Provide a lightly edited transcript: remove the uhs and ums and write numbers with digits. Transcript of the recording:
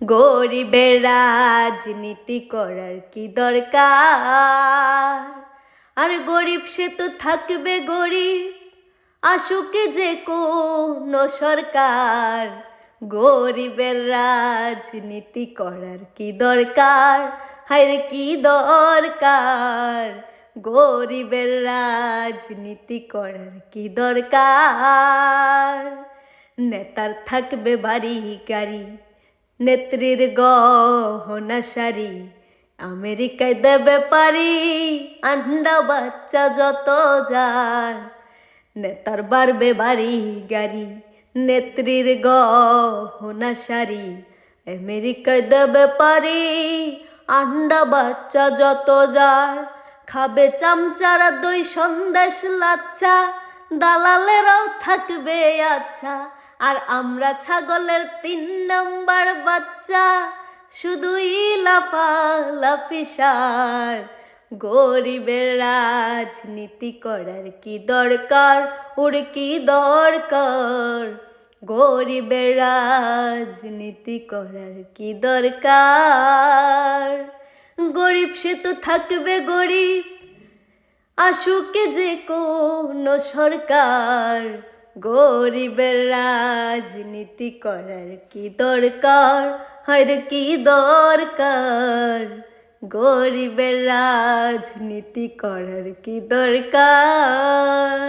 গরিবের রাজনীতি করার কি দরকার? আর গরিব সে তো থাকবে গরিব, আসুক যে কোনো সরকার। গরিবের রাজনীতি করার কি দরকার? হায়রে কি দরকার? গরিবের রাজনীতি করার কি দরকার? নেতার থাকবে বাড়ি গাড়ি, নেত্রীর গহনা শাড়ি, আমেরিকায় দেবে পারি আন্ডা বাচ্চা যত যার। নেতার বাড়বে বাড়ি গাড়ি, নেত্রীর গহনা শাড়ি, আমেরিকায় দেবে পারি আন্ডা বাচ্চা যত যার। খাবে চামচারা দই সন্দেশ লাচ্চা, দালালেরাও থাকবে আচ্ছা। আর আমরা ছাগলের 3 নাম্বার বাচ্চা, শুধুই লাফালাফি সার। গরিবের রাজনীতি করার কি দরকার? ওর কি দরকার? গরিবের রাজনীতি করার কি দরকার? গরিব সে তো থাকবে গরিব, আসুক যে কোনো সরকার। গরিবের রাজনীতি করার কি দরকার? হায়রে কি দরকার? গরিবের রাজনীতি করার কি দরকার?